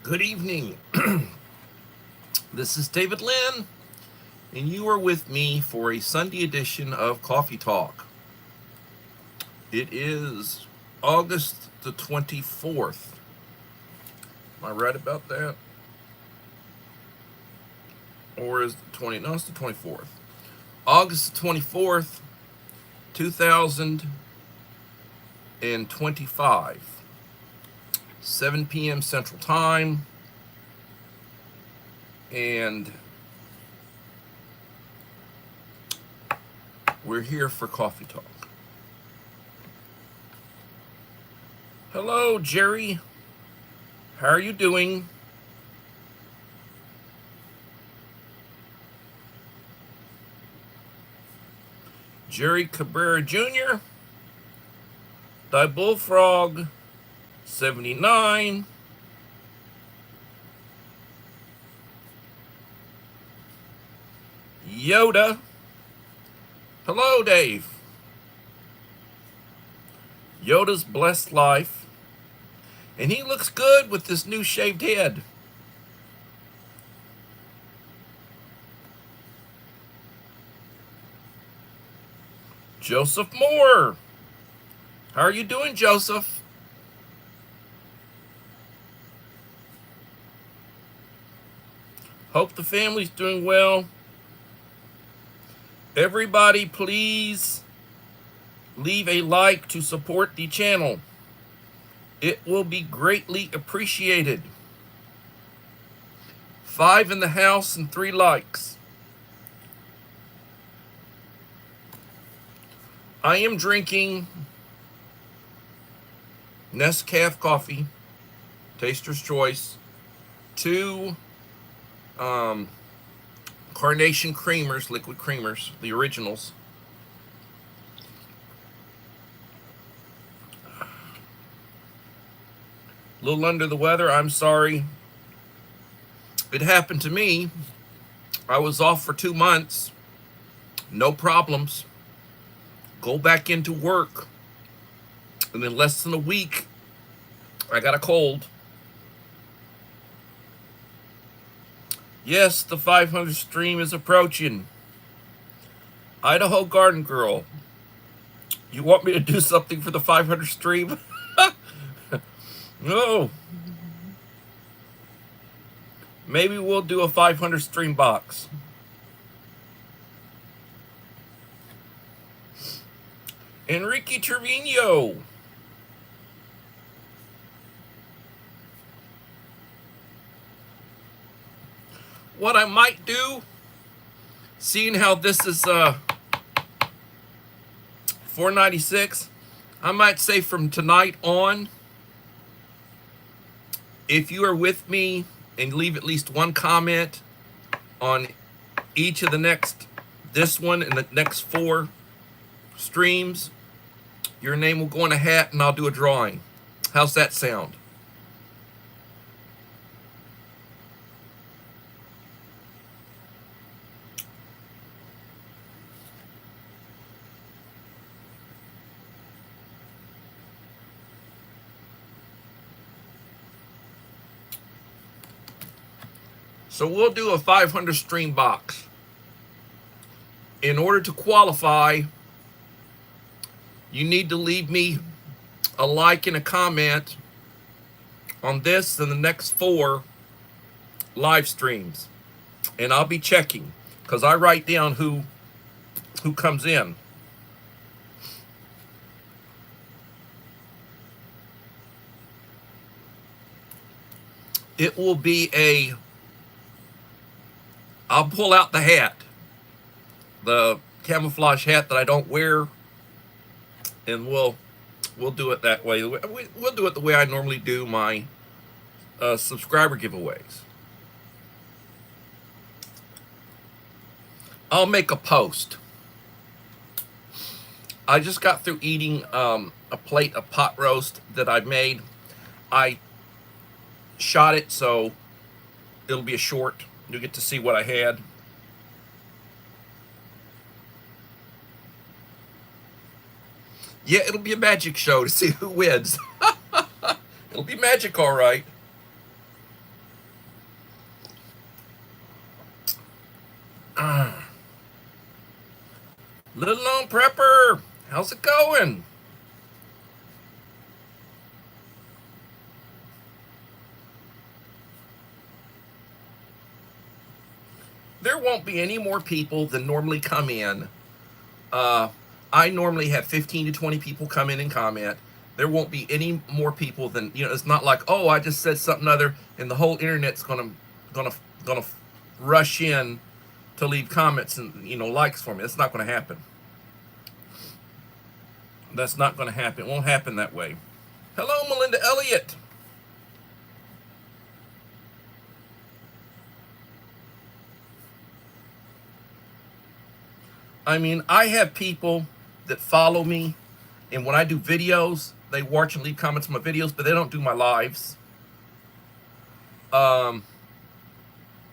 Good evening. This is David Lynn, and you are with me for a Sunday edition of Coffee Talk. It is August the 24th. Am I right about that? Or is it the 20th? No, it's the 24th. August the 24th, 2025. 7 p.m. Central Time. And we're here for Coffee Talk. Hello, Jerry. How are you doing? Jerry Cabrera Jr., Die Bullfrog, 79. Yoda. Hello, Dave. Yoda's blessed life. And he looks good with this new shaved head. Joseph Moore. How are you doing, Joseph? Hope the family's doing well. Everybody, please leave a like to support the channel. It will be greatly appreciated. 5 in the house and 3 likes. I am drinking Nescafe coffee, Taster's Choice, 2 Carnation creamers, liquid creamers, the originals. A little under the weather, I'm sorry. It happened to me. I was off for 2 months. No problems. Go back into work. And in less than a week, I got a cold. Yes, the 500 stream is approaching. Idaho Garden Girl, you want me to do something for the 500 stream? No. Maybe we'll do a 500 stream box. Enrique Trevino. What I might do, seeing how this is $4.96, I might say from tonight on, if you are with me and leave at least one comment on each of this one and the next 4 streams, your name will go in a hat and I'll do a drawing. How's that sound? So we'll do a 500 stream box. In order to qualify, you need to leave me a like and a comment on this and the next 4 live streams. And I'll be checking, because I write down who comes in. It will be I'll pull out the hat, the camouflage hat that I don't wear, and we'll do it that way. We'll do it the way I normally do my subscriber giveaways. I'll make a post. I just got through eating a plate of pot roast that I made. I shot it, so it'll be a short. You'll get to see what I had. Yeah, it'll be a magic show to see who wins. It'll be magic, all right. Little Known Prepper, how's it going? There won't be any more people than normally come in. I normally have 15 to 20 people come in and comment. There won't be any more people than, it's not like, oh, I just said something other and the whole internet's gonna rush in to leave comments and likes for me. That's not going to happen. That's not going to happen. It won't happen that way. Hello, Melinda Elliott. I mean, I have people that follow me, and when I do videos, they watch and leave comments on my videos, but they don't do my lives.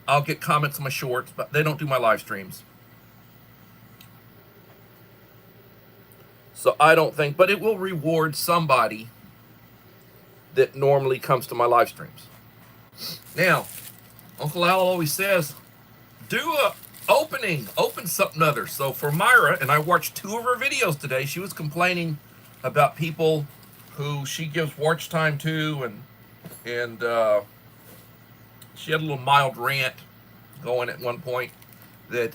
I'll get comments on my shorts, but they don't do my live streams. So I don't think, but it will reward somebody that normally comes to my live streams. Now, Uncle Al always says, do a open something other. So for Myra, and I watched 2 of her videos today, she was complaining about people who she gives watch time to, and she had a little mild rant going at one point that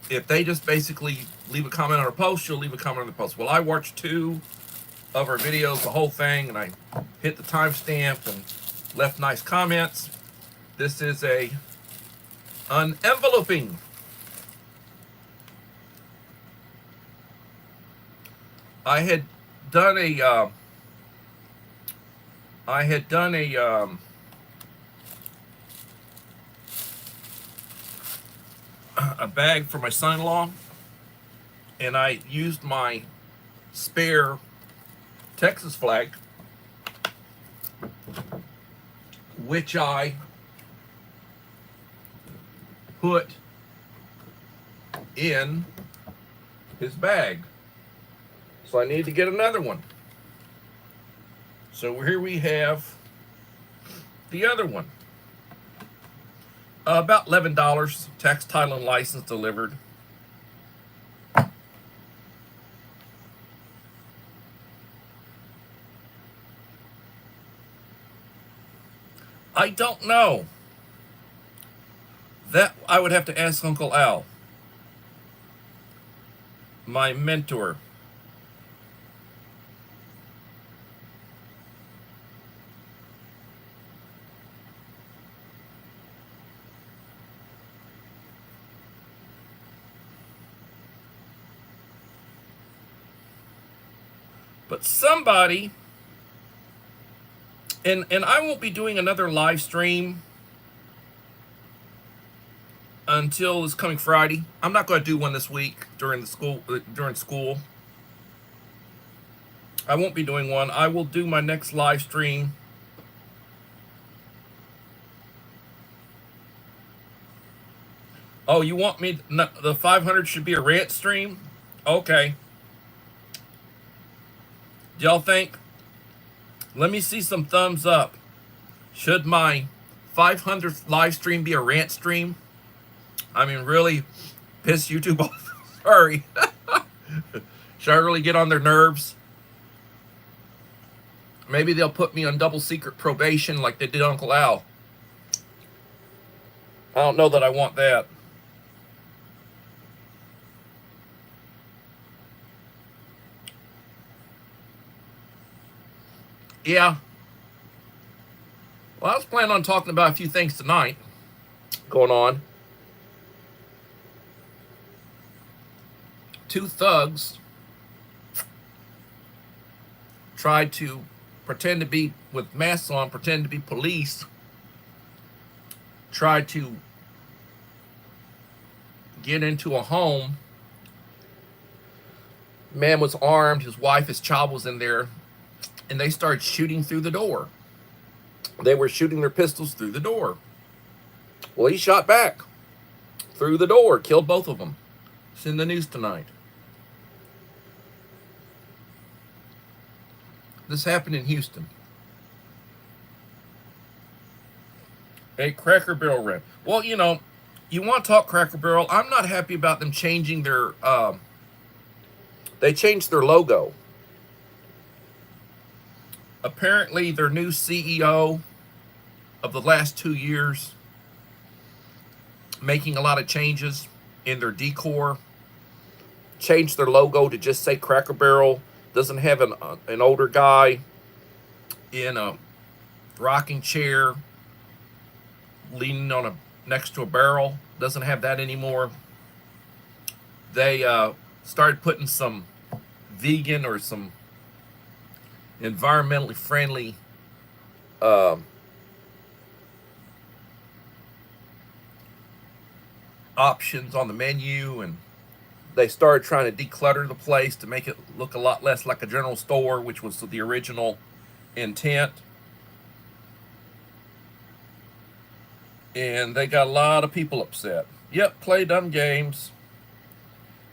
if they just basically leave a comment on her post, she'll leave a comment on the post. Well, I watched 2 of her videos, the whole thing, and I hit the timestamp and left nice comments. This is an enveloping. I had done a bag for my son-in-law, and I used my spare Texas flag, which I put in his bag. So I need to get another one. So here we have the other one. About $11, tax, title, and license delivered. I don't know. That I would have to ask Uncle Al, my mentor. But somebody, and I won't be doing another live stream until this coming Friday. I'm not going to do one this week during school. I won't be doing one. I will do my next live stream Oh, you want me, the 500 should be a rant stream? Okay. Do y'all think? Let me see some thumbs up. Should my 500th live stream be a rant stream? I mean, really piss YouTube off. Sorry. Should I really get on their nerves? Maybe they'll put me on double secret probation like they did Uncle Al. I don't know that I want that. Yeah. Well, I was planning on talking about a few things tonight going on. Two thugs tried to pretend to be, with masks on, pretend to be police, tried to get into a home. Man was armed, his wife, his child was in there, and they started shooting through the door. They were shooting their pistols through the door. Well, he shot back through the door, killed both of them. It's in the news tonight. This happened in Houston. A Cracker Barrel rant. Well, you know, you want to talk Cracker Barrel? I'm not happy about them changing their. They changed their logo. Apparently, their new CEO of the last 2 years making a lot of changes in their decor. Changed their logo to just say Cracker Barrel. Doesn't have an older guy in a rocking chair leaning on next to a barrel. Doesn't have that anymore. They started putting some vegan or some environmentally friendly options on the menu, and they started trying to declutter the place to make it look a lot less like a general store, which was the original intent. And they got a lot of people upset. Yep, play dumb games.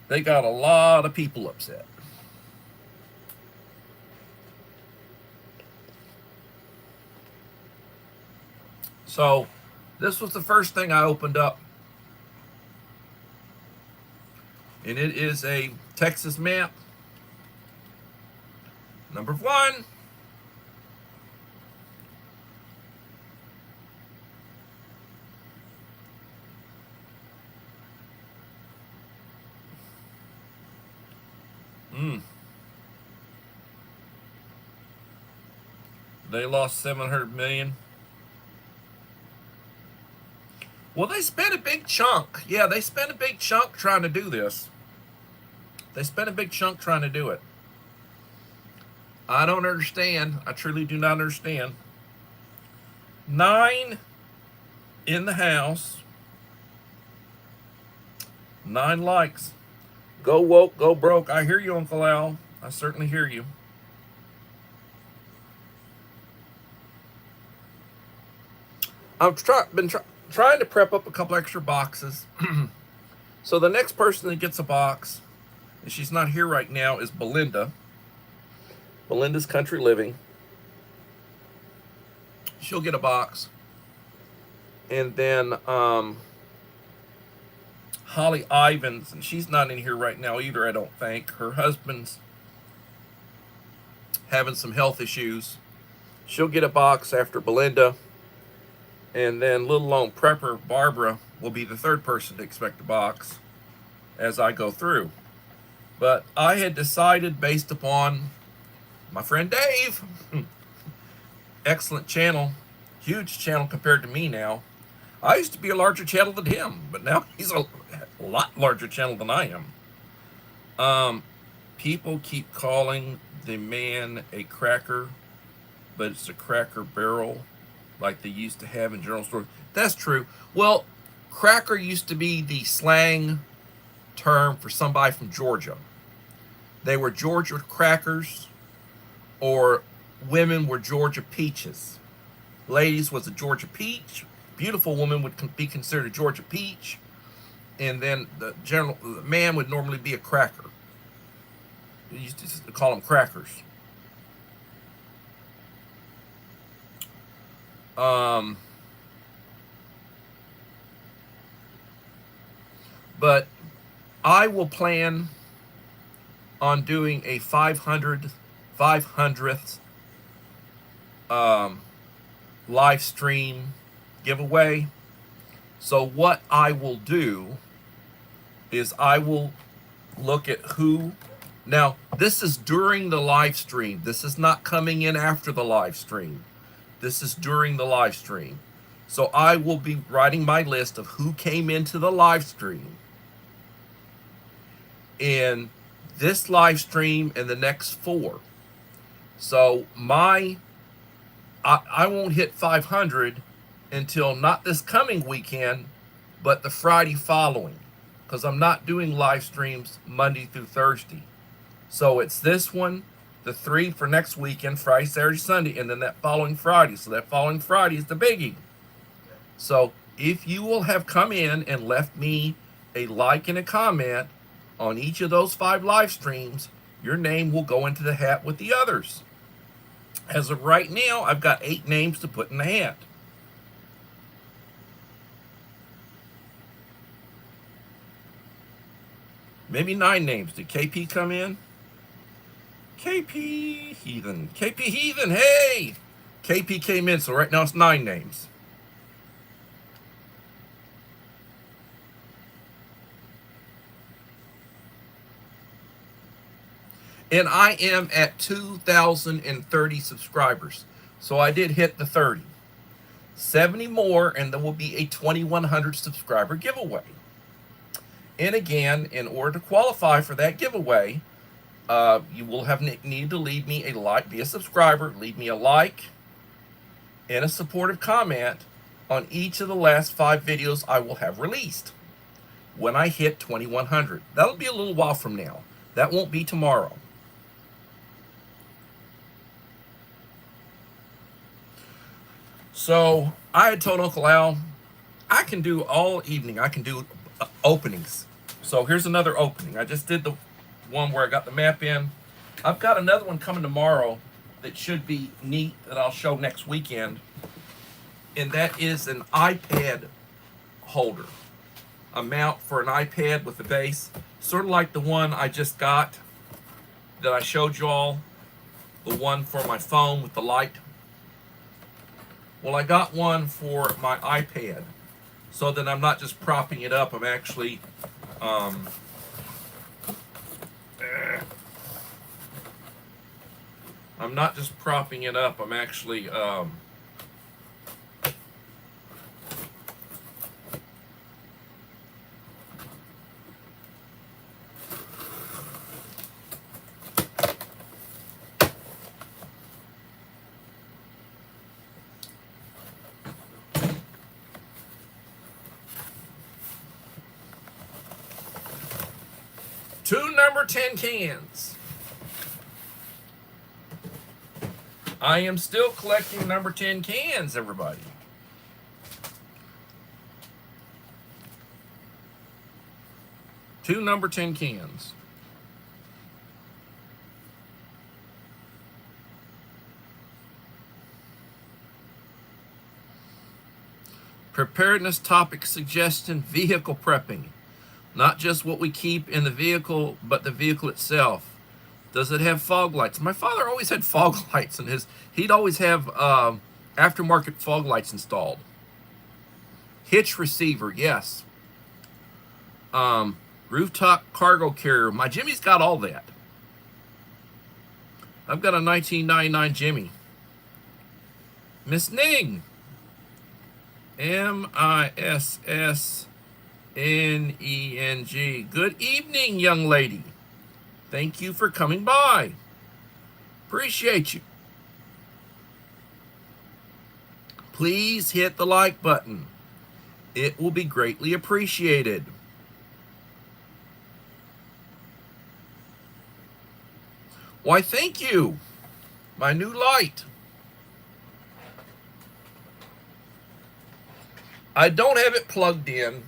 They got a lot of people upset. So this was the first thing I opened up. And it is a Texas map. Number 1. They lost 700 million. Well, they spent a big chunk. Yeah, they spent a big chunk trying to do this. They spent a big chunk trying to do it. I don't understand. I truly do not understand. 9 in the house. 9 likes. Go woke, go broke. I hear you, Uncle Al. I certainly hear you. I've been trying to prep up a couple extra boxes. So the next person that gets a box, and she's not here right now, is Belinda. Belinda's Country Living. She'll get a box. And then Holly Ivins, and she's not in here right now either, I don't think. Her husband's having some health issues. She'll get a box after Belinda. And then little lone prepper Barbara will be the third person to expect a box as I go through. But I had decided, based upon my friend Dave, excellent channel, huge channel compared to me now. I used to be a larger channel than him, but now he's a lot larger channel than I am. People keep calling the man a cracker, but it's a Cracker Barrel like they used to have in general stores. That's true. Well, cracker used to be the slang term for somebody from Georgia. They were Georgia crackers, or women were Georgia peaches. Ladies was a Georgia peach. Beautiful woman would be considered a Georgia peach. And then the man would normally be a cracker. They used to call them crackers. But I will plan on doing a 500th live stream giveaway. So what I will do is I will look at who. Now, this is during the live stream. This is not coming in after the live stream. This is during the live stream. So I will be writing my list of who came into the live stream in this live stream and the next 4. So I won't hit 500 until not this coming weekend, but the Friday following, because I'm not doing live streams Monday through Thursday. So it's this one, the 3 for next weekend, Friday, Saturday, Sunday, and then that following Friday. So that following Friday is the biggie. So if you will have come in and left me a like and a comment on each of those 5 live streams, your name will go into the hat with the others. As of right now, I've got 8 names to put in the hat. Maybe 9 names. Did KP come in? KP Heathen. KP Heathen, hey! KP came in, so right now it's 9 names. And I am at 2,030 subscribers. So I did hit the 30. 70 more, and there will be a 2,100 subscriber giveaway. And again, in order to qualify for that giveaway, you will have need to leave me a like, be a subscriber, leave me a like and a supportive comment on each of the last 5 videos I will have released when I hit 2,100. That'll be a little while from now. That won't be tomorrow. So I had told Uncle Al, I can do all evening. I can do openings. So here's another opening. I just did the one where I got the map in. I've got another one coming tomorrow that should be neat that I'll show next weekend. And that is an iPad holder. A mount for an iPad with a base. Sort of like the one I just got that I showed you all. The one for my phone with the light. Well, I got one for my iPad, so that I'm not just propping it up. I'm actually, I'm not just propping it up. I'm actually, two number 10 cans. I am still collecting number 10 cans, everybody. Two number 10 cans. Preparedness topic suggestion, vehicle prepping. Not just what we keep in the vehicle, but the vehicle itself. Does it have fog lights? My father always had fog lights in his. He'd always have aftermarket fog lights installed. Hitch receiver, yes. Rooftop cargo carrier. My Jimmy's got all that. I've got a 1999 Jimmy. Miss Ning. MISSNENG. Good evening, young lady. Thank you for coming by. Appreciate you. Please hit the like button. It will be greatly appreciated. Why, thank you. My new light. I don't have it plugged in.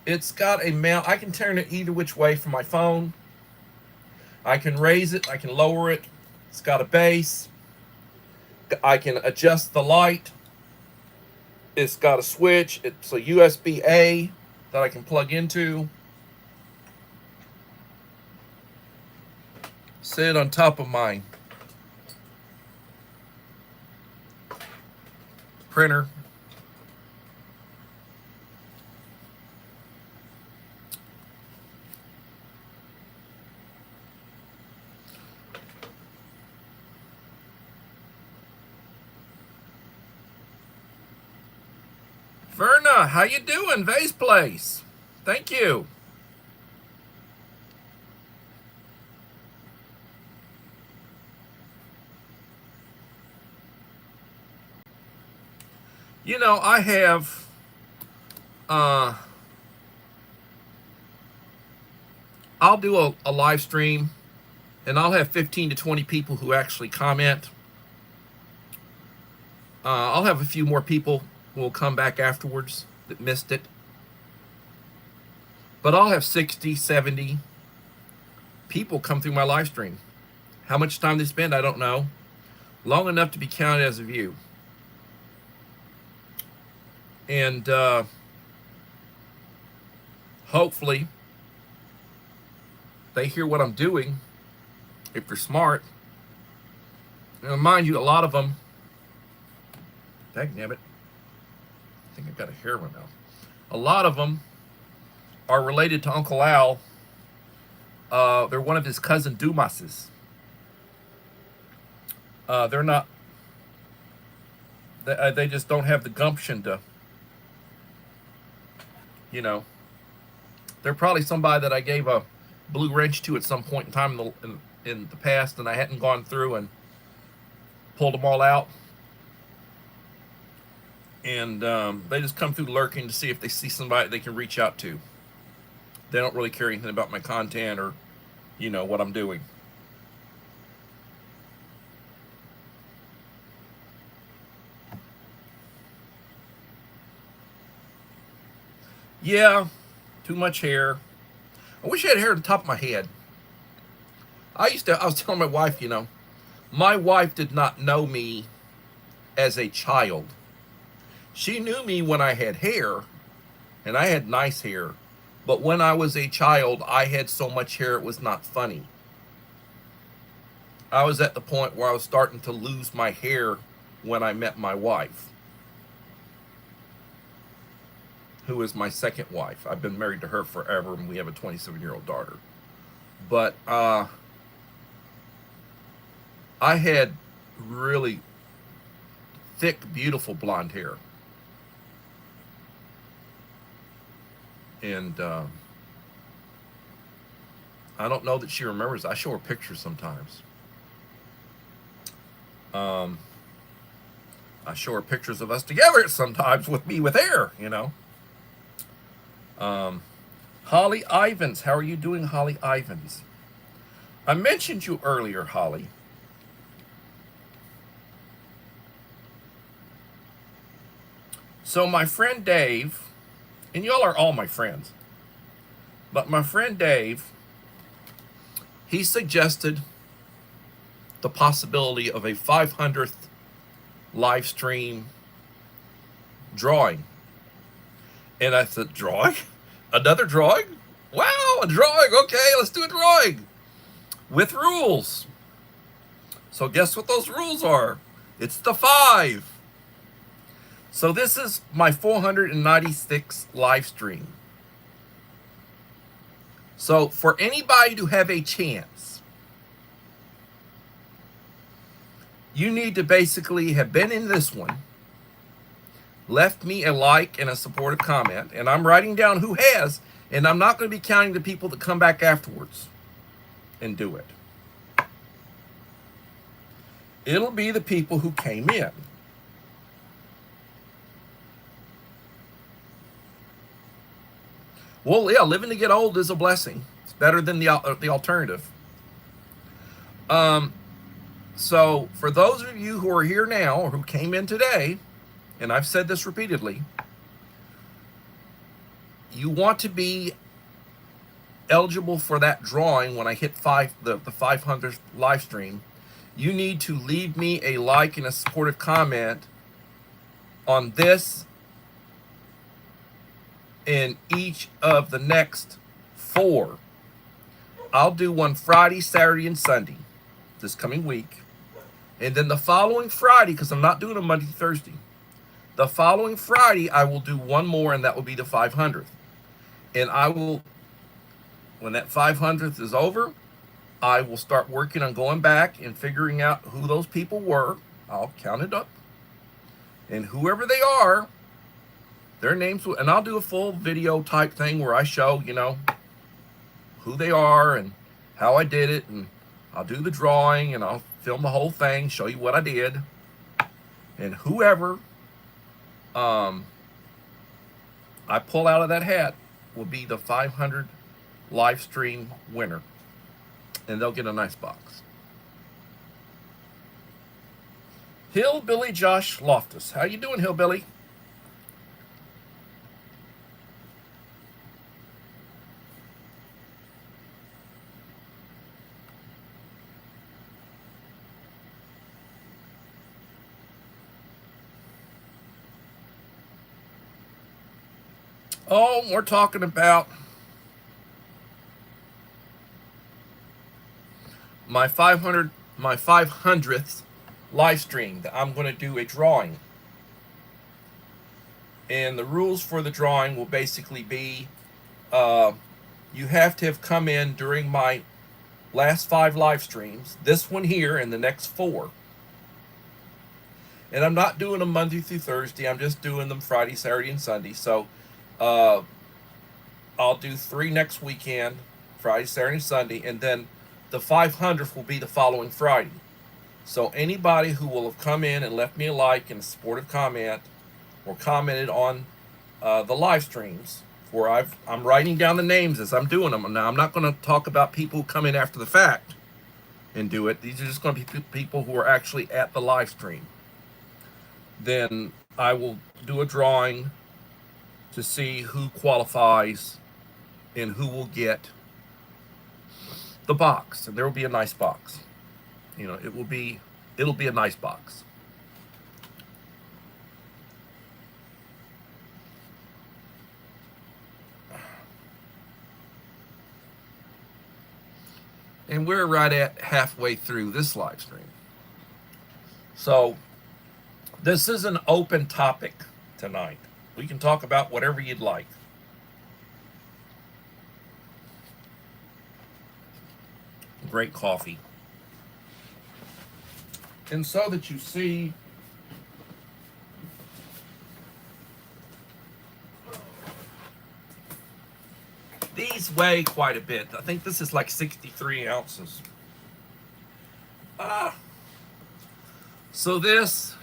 It's got a mount. I can turn it either which way from my phone. I can raise it. I can lower it. It's got a base. I can adjust the light. It's got a switch. It's a USB-A that I can plug into. Sit on top of my printer. Verna, how you doing? Vase Place. Thank you. You know, I have I'll do a live stream and I'll have 15 to 20 people who actually comment. I'll have a few more people who will come back afterwards that missed it. But I'll have 60, 70 people come through my live stream. How much time they spend, I don't know. Long enough to be counted as a view. And hopefully they hear what I'm doing if they're smart. And mind you, a lot of them, dagnabbit, I think I've got a hair in my mouth. A lot of them are related to Uncle Al. They're one of his cousin Dumases. They're not, they just don't have the gumption to, you know, they're probably somebody that I gave a blue wrench to at some point in time in the past, and I hadn't gone through and pulled them all out. And they just come through lurking to see if they see somebody they can reach out to. They don't really care anything about my content or, you know, what I'm doing. Yeah, too much hair. I wish I had hair at the top of my head. I was telling my wife, you know, my wife did not know me as a child. She knew me when I had hair, and I had nice hair. But when I was a child, I had so much hair it was not funny. I was at the point where I was starting to lose my hair when I met my wife, who is my second wife. I've been married to her forever, and we have a 27-year-old daughter. But I had really thick, beautiful blonde hair. And I don't know that she remembers. I show her pictures sometimes. I show her pictures of us together sometimes with me with hair, you know. Holly Ivans. How are you doing, Holly Ivans? I mentioned you earlier, Holly. So my friend Dave, and y'all are all my friends, but my friend Dave, he suggested the possibility of a 500th live stream drawing. And I said, drawing? Another drawing? Wow, a drawing. Okay, let's do a drawing with rules. So guess what those rules are? It's the 5. So this is my 496th live stream. So for anybody to have a chance, you need to basically have been in this one, left me a like and a supportive comment, and I'm writing down who has, and I'm not going to be counting the people that come back afterwards and do it. It'll be the people who came in. Well, yeah, living to get old is a blessing. It's better than the alternative. So for those of you who are here now or who came in today, and I've said this repeatedly, you want to be eligible for that drawing when I hit the 500th live stream. You need to leave me a like and a supportive comment on this in each of the next 4. I'll do one Friday, Saturday, and Sunday this coming week. And then the following Friday, because I'm not doing a Monday, Thursday, the following Friday, I will do one more, and that will be the 500th. And I will, when that 500th is over, I will start working on going back and figuring out who those people were. I'll count it up. And whoever they are, their names, and I'll do a full video type thing where I show, you know, who they are and how I did it, and I'll do the drawing, and I'll film the whole thing, show you what I did, and whoever I pull out of that hat will be the 500 live stream winner, and they'll get a nice box. Hillbilly Josh Loftus, how you doing, Hillbilly? Oh, we're talking about my 500th live stream that I'm going to do a drawing. And the rules for the drawing will basically be you have to have come in during my last 5 live streams, this one here and the next 4. And I'm not doing them Monday through Thursday. I'm just doing them Friday, Saturday, and Sunday. So I'll do 3 next weekend, Friday, Saturday, and Sunday, and then the 500th will be the following Friday. So anybody who will have come in and left me a like and a supportive comment or commented on the live streams, where I'm writing down the names as I'm doing them. Now, I'm not going to talk about people who come in after the fact and do it. These are just going to be people who are actually at the live stream. Then I will do a drawing to see who qualifies and who will get the box. And there will be a nice box. You know, it'll be a nice box. And we're right at halfway through this live stream. So this is an open topic tonight. We can talk about whatever you'd like. Great coffee. And so that you see these weigh quite a bit. I think this is like 63 ounces. So this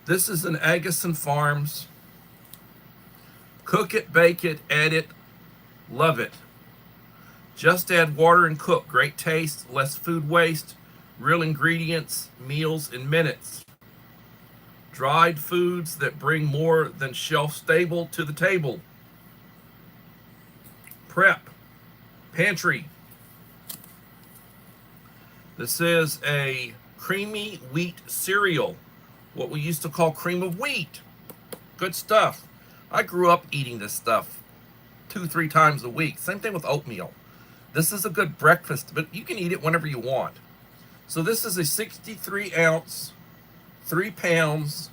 is an Agassiz Farms. Cook it, bake it, add it, love it. Just add water and cook. Great taste, less food waste, real ingredients, meals in minutes. Dried foods that bring more than shelf stable to the table. Prep, pantry. This is a creamy wheat cereal, what we used to call cream of wheat. Good stuff. I grew up eating this stuff 2-3 times a week. Same thing with oatmeal. This is a good breakfast, but you can eat it whenever you want. So this is a 63 ounce, 3 pounds,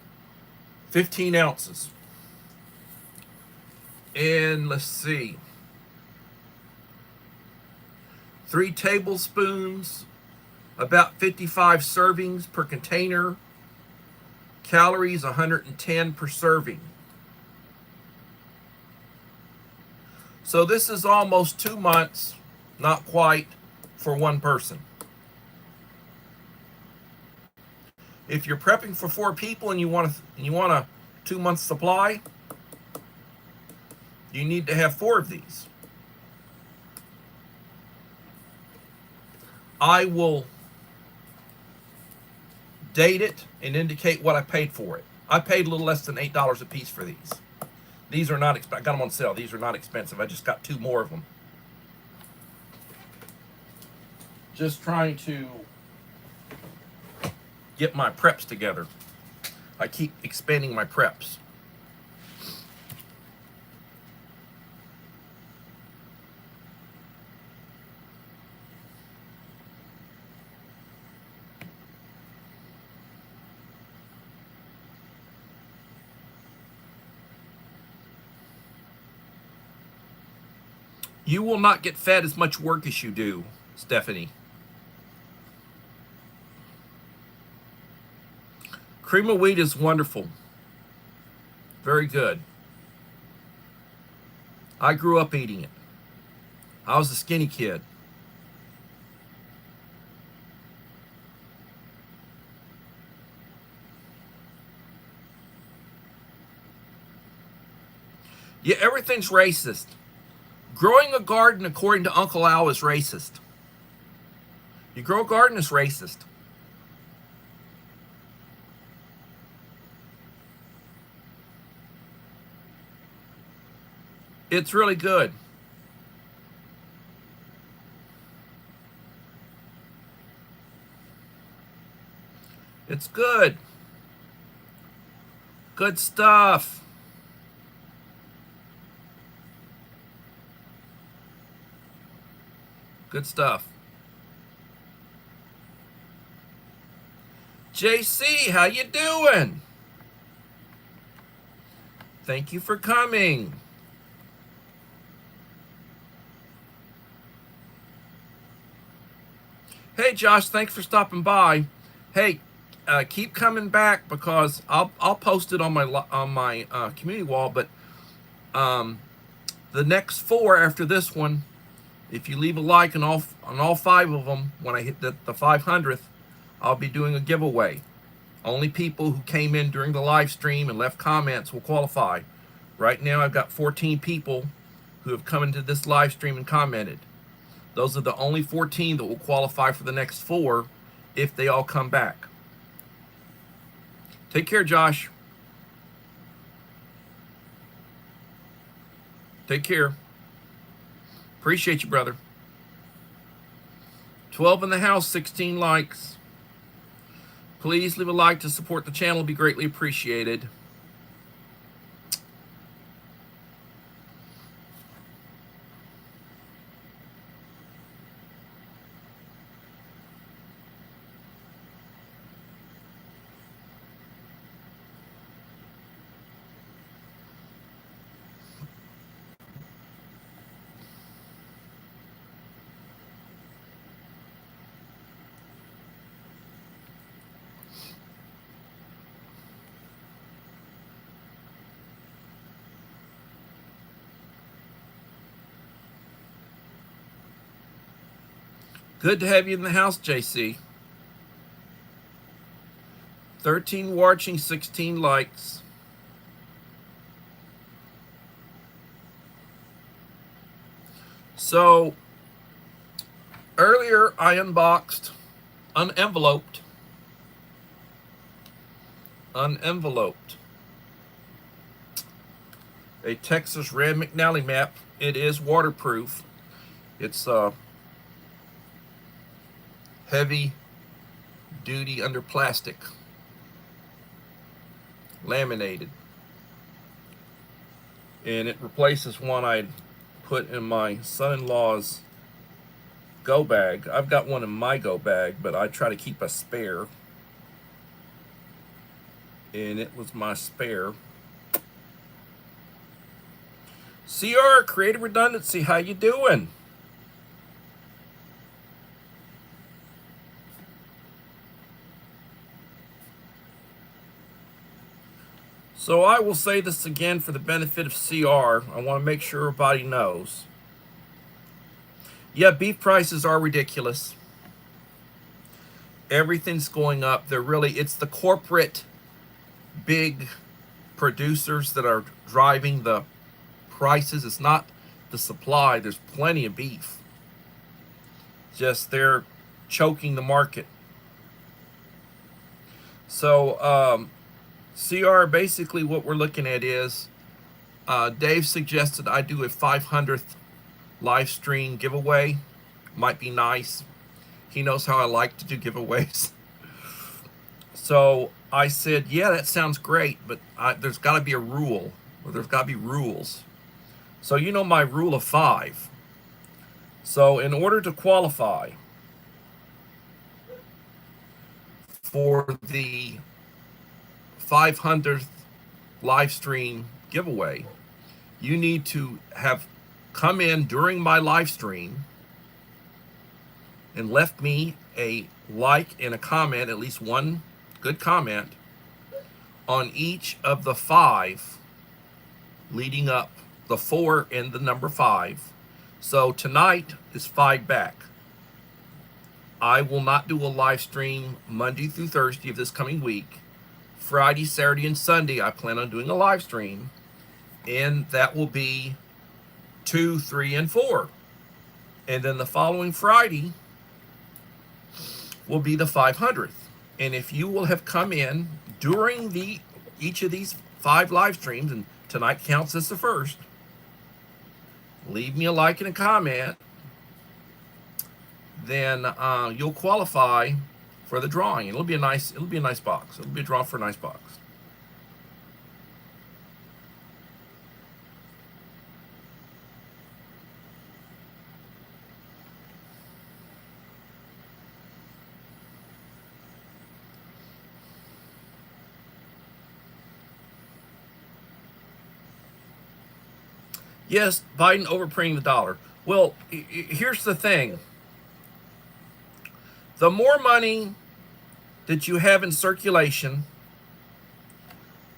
15 ounces. And let's see. 3 tablespoons, about 55 servings per container. Calories 110 per serving. So this is almost 2 months, not quite, for one person. If you're prepping for 4 people and you want a 2-month supply, you need to have 4 of these. I will date it and indicate what I paid for it. I paid a little less than $8 a piece for these. These are not, I got them on sale. These are not expensive. I just got 2 more of them. Just trying to get my preps together. I keep expanding my preps. You will not get fed as much work as you do, Stephanie. Cream of wheat is wonderful. Very good. I grew up eating it. I was a skinny kid. Yeah, everything's racist. Growing a garden, according to Uncle Al, is racist. You grow a garden is racist. It's really good. It's good. Good stuff. Good stuff. JC, how you doing? Thank you for coming. Hey Josh, thanks for stopping by. Hey, keep coming back because I'll post it on my community wall. But the next 4 after this one, if you leave a like on all 5 of them, when I hit the 500th, I'll be doing a giveaway. Only people who came in during the live stream and left comments will qualify. Right now, I've got 14 people who have come into this live stream and commented. Those are the only 14 that will qualify for the next 4 if they all come back. Take care, Josh. Take care. Appreciate you, brother. 12 in the house, 16 likes. Please leave a like to support the channel. It'd be greatly appreciated. Good to have you in the house, JC. 13 watching, 16 likes. So, earlier I unboxed, unenveloped a Texas Red McNally map. It is waterproof. It's heavy duty under plastic, laminated, and it replaces one I'd put in my son-in-law's go bag. I've got one in my go bag, but I try to keep a spare, and it was my spare. CR Creative Redundancy, how you doing? So I will say this again for the benefit of CR. I want to make sure everybody knows. Yeah, beef prices are ridiculous. Everything's going up. It's the corporate big producers that are driving the prices. It's not the supply. There's plenty of beef. Just they're choking the market. So, CR, basically what we're looking at is, Dave suggested I do a 500th live stream giveaway. Might be nice. He knows how I like to do giveaways. So I said, yeah, that sounds great, but there's got to be a rule, or there's got to be rules. So you know my rule of 5. So in order to qualify for the 500th live stream giveaway, you need to have come in during my live stream and left me a like and a comment, at least one good comment, on each of the 5 leading up, the 4 and the number 5. So tonight is 5 back. I will not do a live stream Monday through Thursday of this coming week. Friday, Saturday, and Sunday, I plan on doing a live stream, and that will be 2, 3, and 4. And then the following Friday will be the 500th. And if you will have come in during each of these 5 live streams, and tonight counts as the first, leave me a like and a comment, then you'll qualify for the drawing. It'll be a nice box. It'll be a draw for a nice box. Yes, Biden overprinting the dollar. Well, here's the thing. The more money that you have in circulation,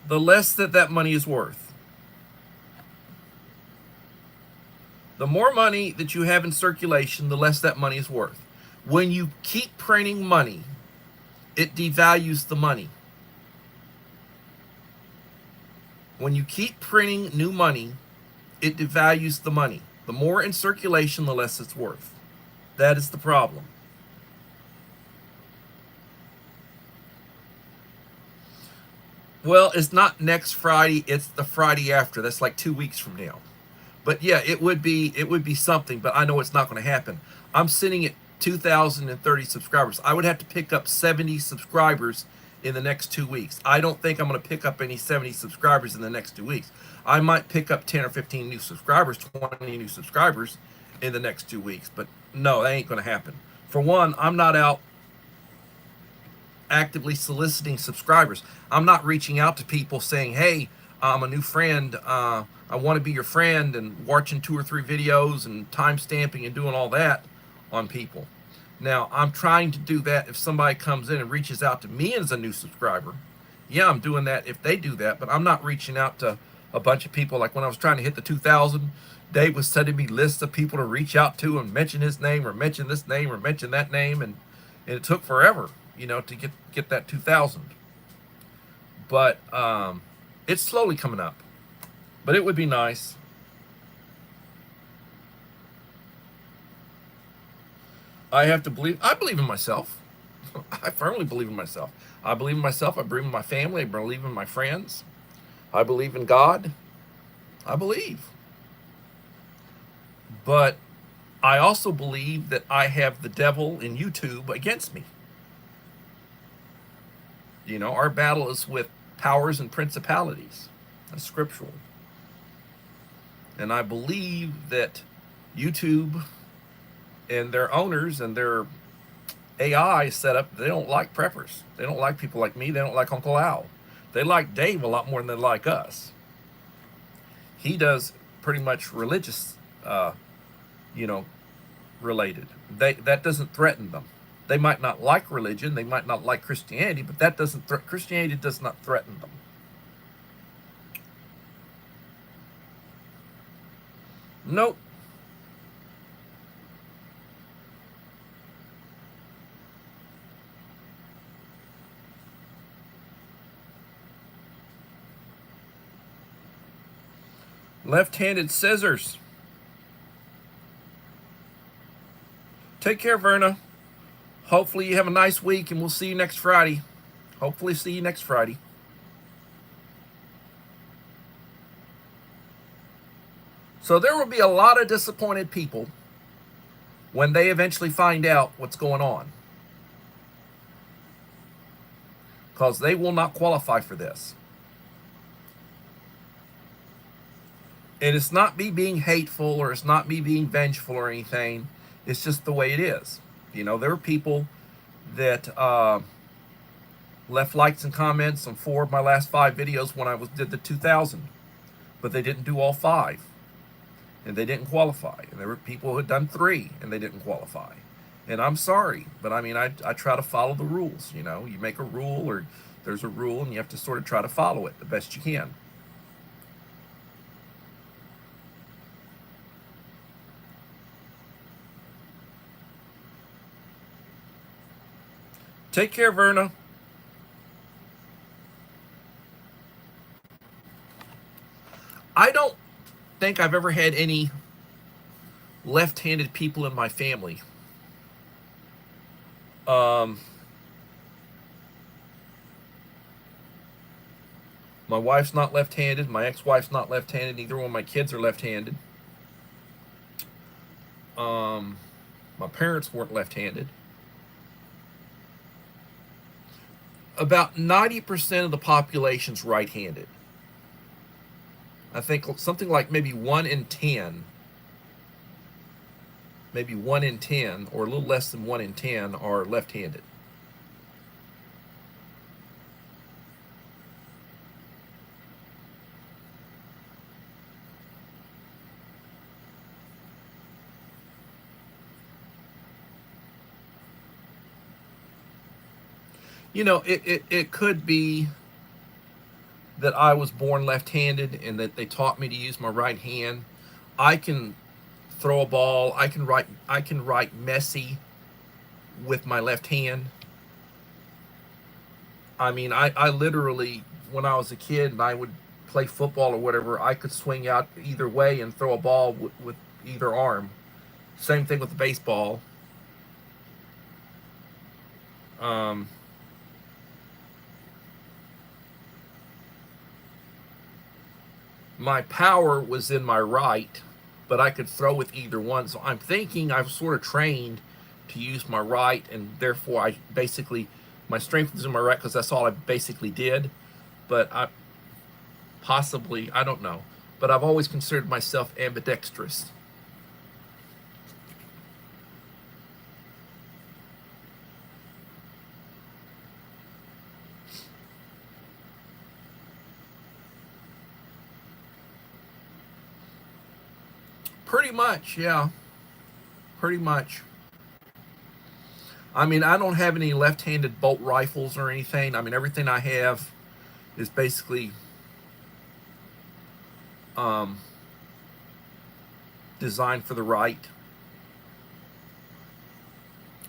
the less that money is worth. The more money that you have in circulation, the less that money is worth. When you keep printing money, it devalues the money. When you keep printing new money, it devalues the money. The more in circulation, the less it's worth. That is the problem. Well, it's not next Friday, it's the Friday after. That's like 2 weeks from now. But yeah, it would be something, but I know it's not going to happen. I'm sitting at 2,030 subscribers. I would have to pick up 70 subscribers in the next 2 weeks. I don't think I'm going to pick up any 70 subscribers in the next 2 weeks. I might pick up 10 or 15 new subscribers, 20 new subscribers in the next 2 weeks, but no, that ain't going to happen. For one, I'm not out actively soliciting subscribers. I'm not reaching out to people saying, hey, I'm a new friend. I want to be your friend, and watching 2 or 3 videos and time stamping and doing all that on people. Now, I'm trying to do that if somebody comes in and reaches out to me as a new subscriber. Yeah, I'm doing that if they do that, but I'm not reaching out to a bunch of people. Like when I was trying to hit the 2,000, Dave was sending me lists of people to reach out to and mention his name or mention this name or mention that name, and it took forever, to get that 2,000. But it's slowly coming up. But it would be nice. I believe in myself. I firmly believe in myself. I believe in myself. I believe in my family. I believe in my friends. I believe in God. I believe. But I also believe that I have the devil in YouTube against me. Our battle is with powers and principalities. That's scriptural. And I believe that YouTube and their owners and their AI setup, they don't like preppers. They don't like people like me. They don't like Uncle Al. They like Dave a lot more than they like us. He does pretty much religious, you know, related. That doesn't threaten them. They might not like religion. They might not like Christianity, but that doesn't Christianity does not threaten them. Nope. Left-handed scissors. Take care, Verna. Hopefully you have a nice week, and we'll see you next Friday. Hopefully see you next Friday. So there will be a lot of disappointed people when they eventually find out what's going on, because they will not qualify for this. And it's not me being hateful, or it's not me being vengeful or anything. It's just the way it is. There are people that left likes and comments on 4 of my last 5 videos when I did the 2000, but they didn't do all 5, and they didn't qualify. And there were people who had done 3 and they didn't qualify. And I'm sorry, but I try to follow the rules. You make a rule, or there's a rule, and you have to sort of try to follow it the best you can. Take care, Verna. I don't think I've ever had any left-handed people in my family. My wife's not left-handed. My ex-wife's not left-handed. Neither one of my kids are left-handed. My parents weren't left-handed. About 90% of the population's right-handed. I think something like maybe 1 in 10, or a little less than 1 in 10 are left-handed. You know, it could be that I was born left-handed and that they taught me to use my right hand. I can throw a ball. I can write messy with my left hand. I mean, I literally, when I was a kid and I would play football or whatever, I could swing out either way and throw a ball with either arm. Same thing with the baseball. Um, my power was in my right, but I could throw with either one. So I'm thinking I've sort of trained to use my right, and therefore I basically, my strength was in my right because that's all I basically did. But I possibly, I don't know, but I've always considered myself ambidextrous. Pretty much, yeah, pretty much. I mean, I don't have any left-handed bolt rifles or anything. I mean, everything I have is basically um, designed for the right.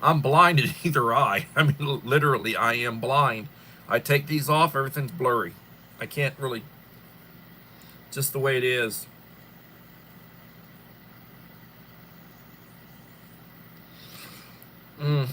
I'm blind in either eye. I mean, literally, I am blind. I take these off, everything's blurry. I can't really, just the way it is. Mm.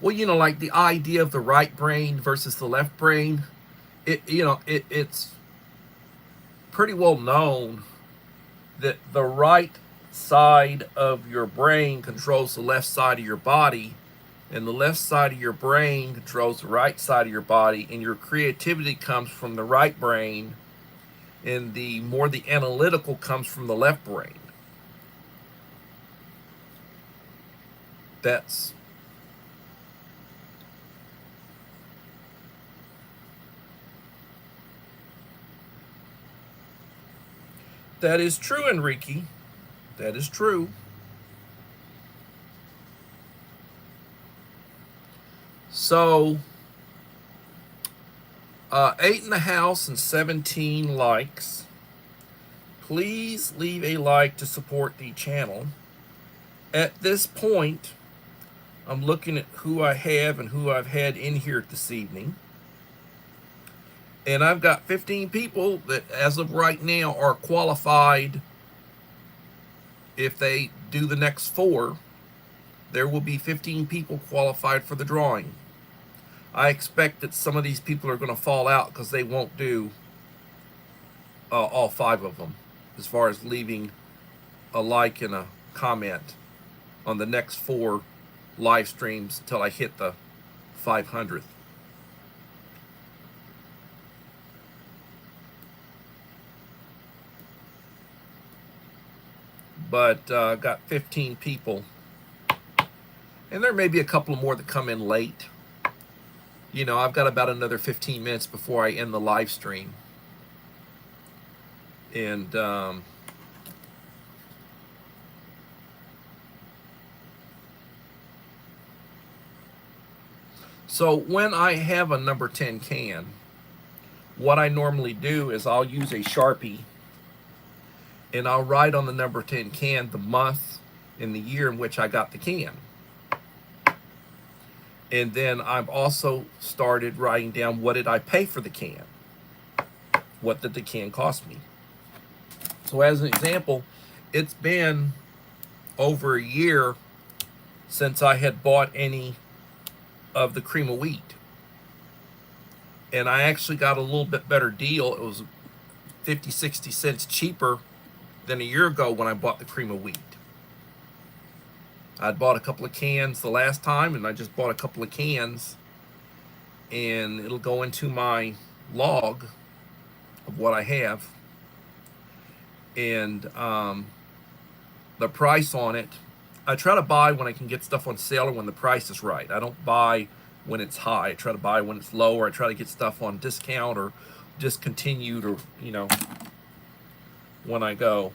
Well, you know, like the idea of the right brain versus the left brain, it's pretty well known that the right side of your brain controls the left side of your body, and the left side of your brain controls the right side of your body, and your creativity comes from the right brain, and the more the analytical comes from the left brain. That's that is true, Enrique. That is true. So, eight in the house and 17 likes. Please leave a like to support the channel. At this point, I'm looking at who I have and who I've had in here this evening. And I've got 15 people that, as of right now, are qualified. If they do the next four, there will be 15 people qualified for the drawing. I expect that some of these people are going to fall out because they won't do all five of them, as far as leaving a like and a comment on the next four live streams until I hit the 500th. But got 15 people, and there may be a couple more that come in late. You know, I've got about another 15 minutes before I end the live stream. And so when I have a number 10 can, what I normally do is I'll use a Sharpie and I'll write on the number 10 can the month and the year in which I got the can. And then I've also started writing down what did I pay for the can? What did the can cost me? So as an example, it's been over a year since I had bought any of the cream of wheat. And I actually got a little bit better deal. It was 50, 60 cents cheaper than a year ago when I bought the cream of wheat. I'd bought a couple of cans the last time, and I just bought a couple of cans, and it'll go into my log of what I have. And the price on it I try to buy when I can get stuff on sale or when the price is right. I don't buy when it's high. I try to buy when it's low, or I try to get stuff on discount or discontinued, or when I go.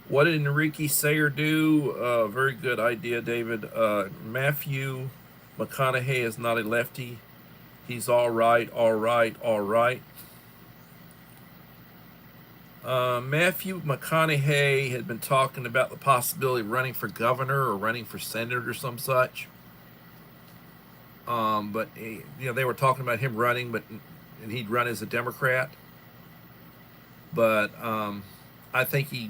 What did Enrique Sayer do? Very good idea, David. Matthew McConaughey is not a lefty. He's all right, all right, all right. Matthew McConaughey had been talking about the possibility of running for governor or running for senator or some such. But they were talking about him running, and he'd run as a Democrat. But I think the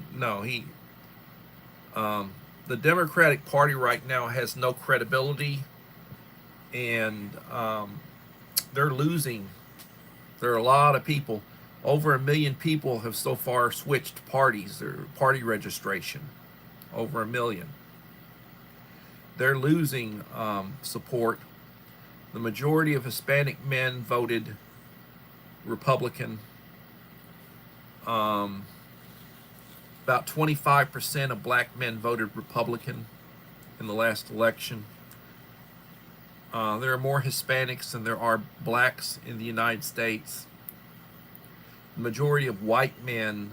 Democratic Party right now has no credibility, and they're losing. There are a lot of people. Over 1 million people have so far switched parties, their party registration. Over 1 million. They're losing support. The majority of Hispanic men voted Republican. About 25% of black men voted Republican in the last election. There are more Hispanics than there are blacks in the United States. The majority of white men,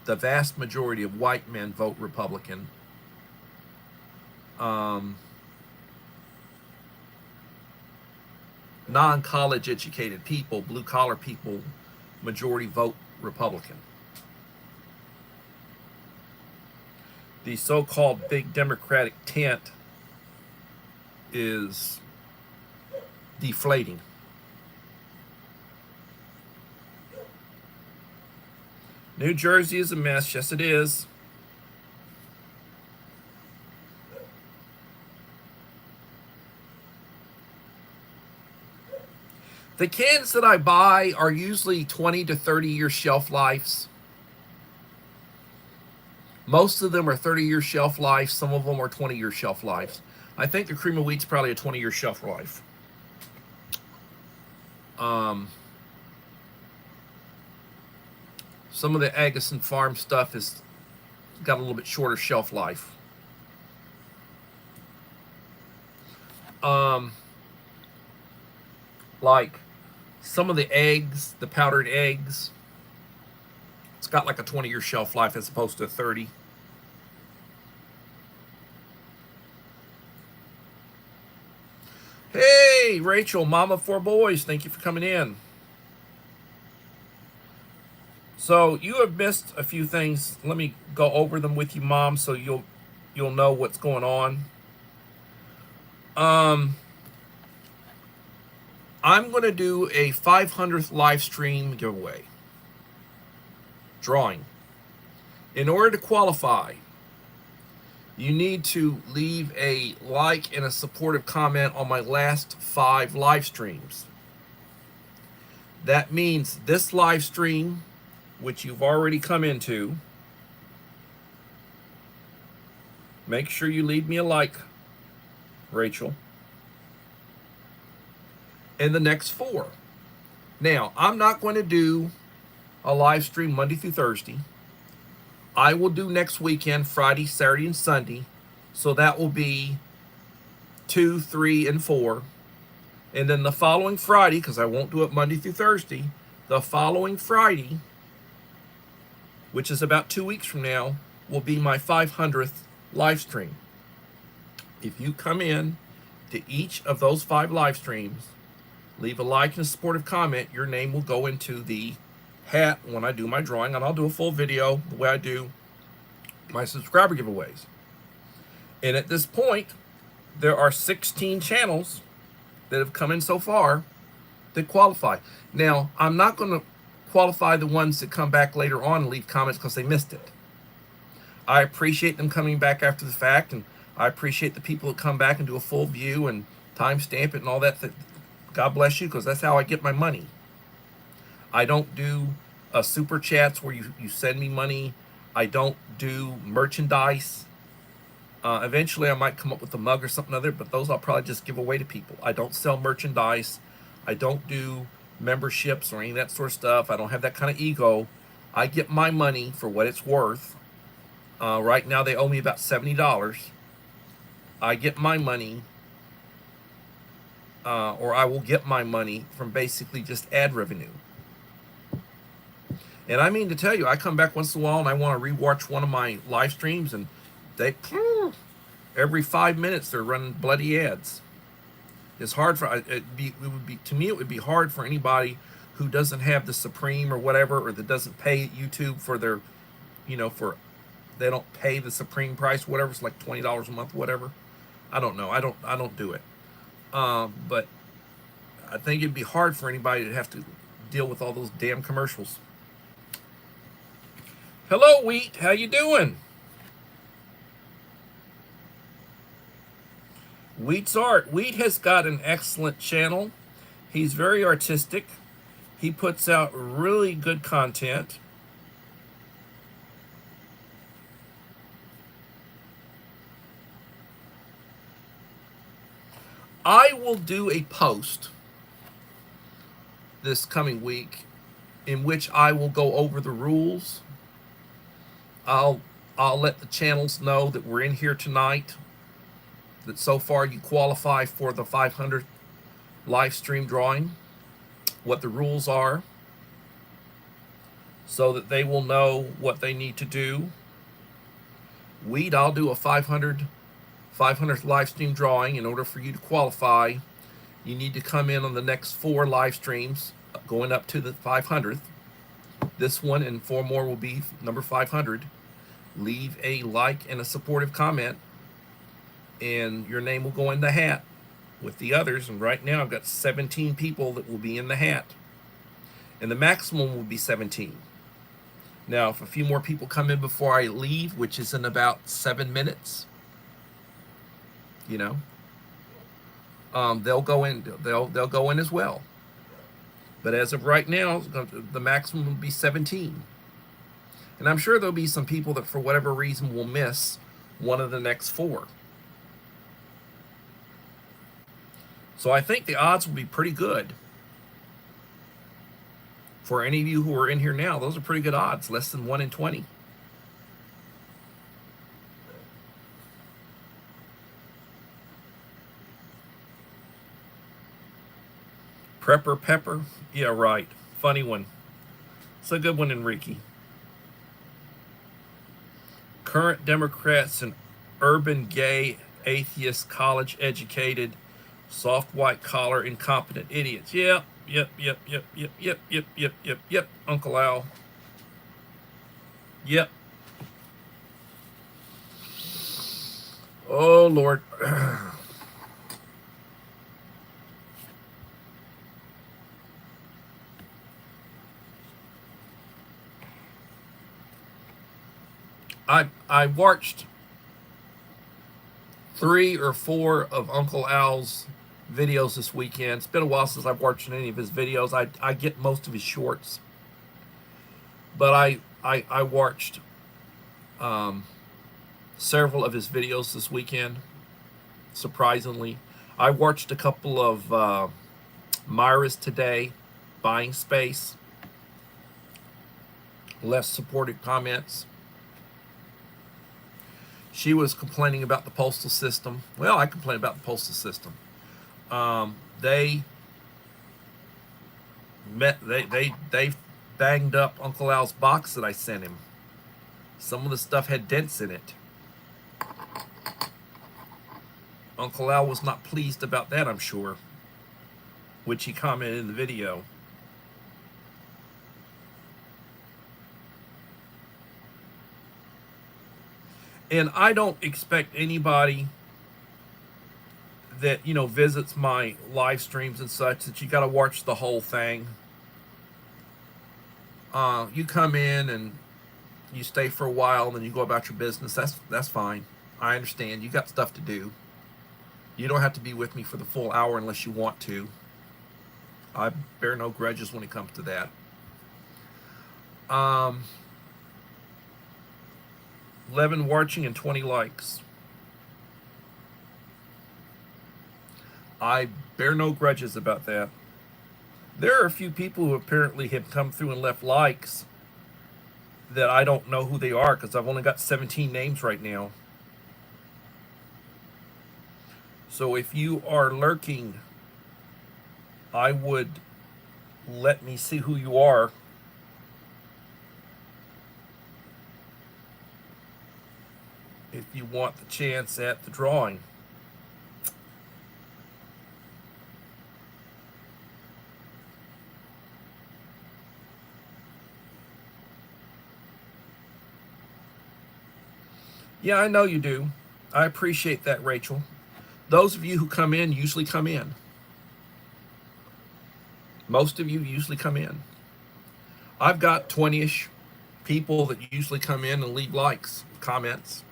the vast majority of white men vote Republican. Non-college educated people, blue-collar people, majority vote Republican. The so-called big Democratic tent is deflating. New Jersey is a mess. Yes, it is. The cans that I buy are usually 20 to 30-year shelf lives. Most of them are 30-year shelf life. Some of them are 20-year shelf lives. I think the cream of wheat's probably a 20-year shelf life. Some of the Agassiz Farm stuff has got a little bit shorter shelf life. Like some of the eggs, the powdered eggs, it's got like a 20-year shelf life as opposed to a 30. Hey, Rachel, mama of 4 boys, thank you for coming in. So you have missed a few things. Let me go over them with you, Mom, so you'll know what's going on. I'm going to do a 500th live stream giveaway. Drawing. In order to qualify, you need to leave a like and a supportive comment on my last 5 live streams. That means this live stream, which you've already come into, make sure you leave me a like, Rachel, and the next 4. Now, I'm not going to do a live stream Monday through Thursday. I will do next weekend, Friday, Saturday, and Sunday. So that will be 2, 3, and 4. And then the following Friday, because I won't do it Monday through Thursday, the following Friday, which is about 2 weeks from now, will be my 500th live stream. If you come in to each of those 5 live streams, leave a like and a supportive comment, your name will go into the hat when I do my drawing, and I'll do a full video the way I do my subscriber giveaways. And at this point, there are 16 channels that have come in so far that qualify. Now, I'm not going to qualify the ones that come back later on and leave comments because they missed it. I appreciate them coming back after the fact, and I appreciate the people that come back and do a full view and timestamp it and all that. God bless you, because that's how I get my money. I don't do super chats where you send me money. I don't do merchandise. Eventually I might come up with a mug or something other, but those I'll probably just give away to people. I don't sell merchandise. I don't do memberships or any of that sort of stuff. I don't have that kind of ego. I get my money for what it's worth. Right now they owe me about $70. I get my money, or I will get my money from basically just ad revenue. And I mean to tell you, I come back once in a while and I want to rewatch one of my live streams, and they every 5 minutes they're running bloody ads. It's hard for it would be to me. It would be hard for anybody who doesn't have the Supreme or whatever, or that doesn't pay YouTube for their, for they don't pay the Supreme price, whatever. It's like $20 a month, whatever. I don't know. I don't do it. But I think it'd be hard for anybody to have to deal with all those damn commercials. Hello, Wheat. How you doing? Wheat's Art. Wheat has got an excellent channel. He's very artistic. He puts out really good content. I will do a post this coming week in which I will go over the rules. I'll let the channels know that we're in here tonight, that so far you qualify for the 500th live stream drawing, what the rules are, so that they will know what they need to do. Weed, I'll do a 500th live stream drawing. In order for you to qualify, you need to come in on the next 4 live streams going up to the 500th. This one and 4 more will be number 500. Leave a like and a supportive comment, and your name will go in the hat with the others. And right now I've got 17 people that will be in the hat, and the maximum will be 17. Now, if a few more people come in before I leave, which is in about 7 minutes, they'll go in. They'll go in as well. But as of right now, the maximum will be 17. And I'm sure there'll be some people that, for whatever reason, will miss one of the next 4. So I think the odds will be pretty good. For any of you who are in here now, those are pretty good odds, less than 1 in 20. Prepper Pepper, yeah, right. Funny one. It's a good one, Enrique. Current Democrats and urban gay, atheist, college-educated, soft white collar, incompetent idiots. Yep, Uncle Al. Yep. Oh, Lord. I watched 3 or 4 of Uncle Al's videos this weekend. It's been a while since I've watched any of his videos. I get most of his shorts, but I watched several of his videos this weekend. Surprisingly, I watched a couple of Myra's today, buying space, less supportive comments. She was complaining about the postal system. Well, I complain about the postal system. They banged up Uncle Al's box that I sent him. Some of the stuff had dents in it. Uncle Al was not pleased about that, I'm sure, which he commented in the video. And I don't expect anybody that, visits my live streams and such, that you got to watch the whole thing. You come in and you stay for a while and then you go about your business. That's fine. I understand. You got stuff to do. You don't have to be with me for the full hour unless you want to. I bear no grudges when it comes to that. 11 watching and 20 likes. I bear no grudges about that. There are a few people who apparently have come through and left likes that I don't know who they are because I've only got 17 names right now. So if you are lurking, I would let me see who you are. If you want the chance at the drawing. Yeah, I know you do. I appreciate that, Rachel. Those of you who come in usually come in. Most of you usually come in. I've got 20-ish people that usually come in and leave likes, comments.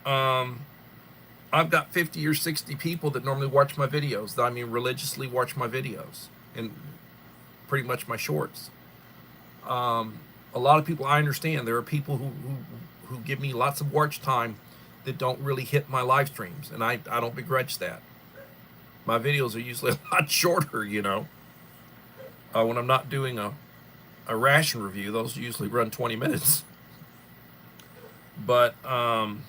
I've got 50 or 60 people that normally watch my videos, that I mean religiously watch my videos and pretty much my shorts. A lot of people, I understand, there are people who give me lots of watch time that don't really hit my live streams, and I don't begrudge that. My videos are usually a lot shorter, you know. When I'm not doing a ration review, those usually run 20 minutes. But I'm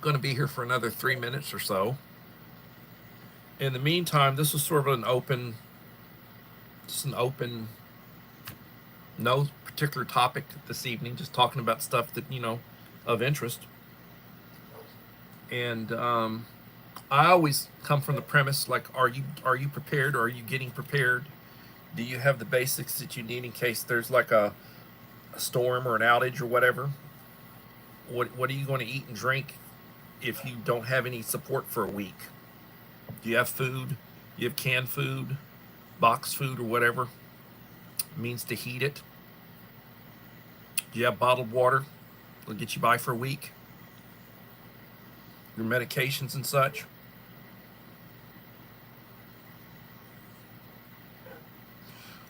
going to be here for another 3 minutes or so. In the meantime, this is sort of an open, no particular topic this evening, just talking about stuff that, you know, of interest. And I always come from the premise, like, are you prepared, or are you getting prepared? Do you have the basics that you need in case there's like a storm or an outage or whatever? What are you going to eat and drink if you don't have any support for a week? Do you have food? Do you have canned food, box food, or whatever it means to heat it? Do you have bottled water that'll get you by for a week? Your medications and such?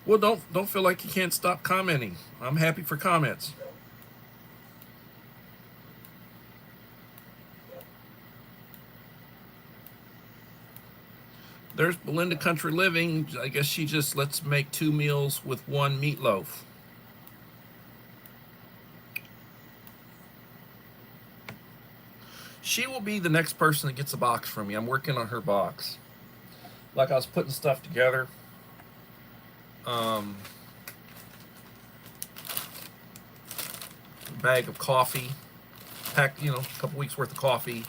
Well, don't feel like you can't stop commenting. I'm happy for comments. There's Belinda Country Living. I guess she just lets make 2 meals with 1 meatloaf. She will be the next person that gets a box from me. I'm working on her box. Like, I was putting stuff together. Bag of coffee, packed, you know, a couple weeks worth of coffee,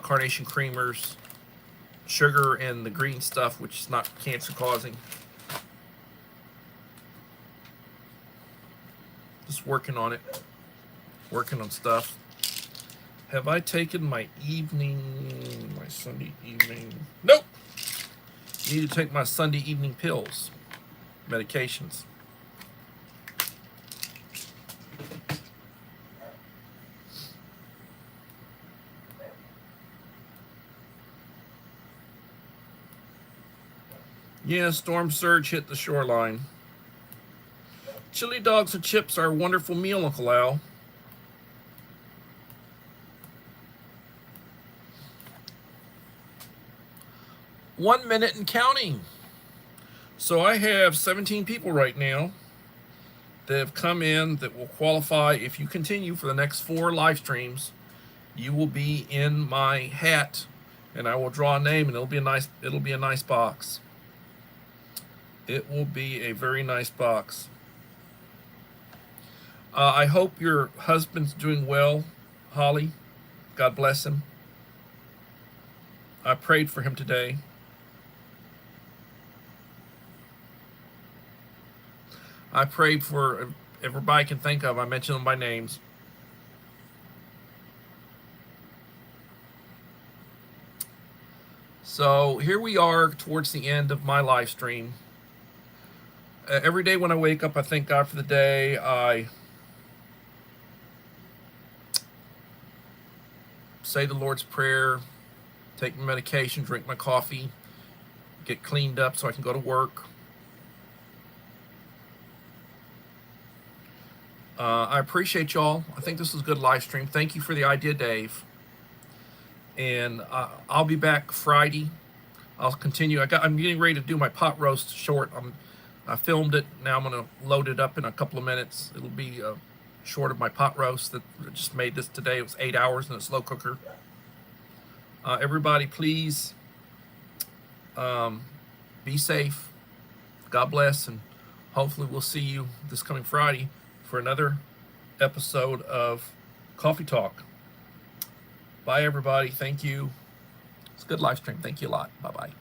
carnation creamers, sugar, and the green stuff, which is not cancer causing. Just working on it, working on stuff. Have I taken my Sunday evening? Nope. Need to take my Sunday evening pills, medications. Yeah, storm surge hit the shoreline. Chili dogs and chips are a wonderful meal, Uncle Al. One minute and counting. So I have 17 people right now that have come in that will qualify. If you continue for the next 4 live streams, you will be in my hat, and I will draw a name, and it'll be a nice box. It will be a very nice box. I hope your husband's doing well, Holly. God bless him. I prayed for him today. I prayed for everybody I can think of. I mentioned them by names. So here we are towards the end of my live stream. Every day when I wake up, I thank God for the day. I say the Lord's Prayer, take my medication, drink my coffee, get cleaned up so I can go to work. I appreciate y'all. I think this is a good live stream. Thank you for the idea, Dave. And I'll be back Friday. I'll continue. I'm getting ready to do my pot roast short. I filmed it. Now I'm going to load it up in a couple of minutes. It'll be short of my pot roast that I just made this today. It was 8 hours in a slow cooker. Everybody, please be safe. God bless, and hopefully we'll see you this coming Friday for another episode of Coffee Talk. Bye, everybody. Thank you. It's a good live stream. Thank you a lot. Bye-bye.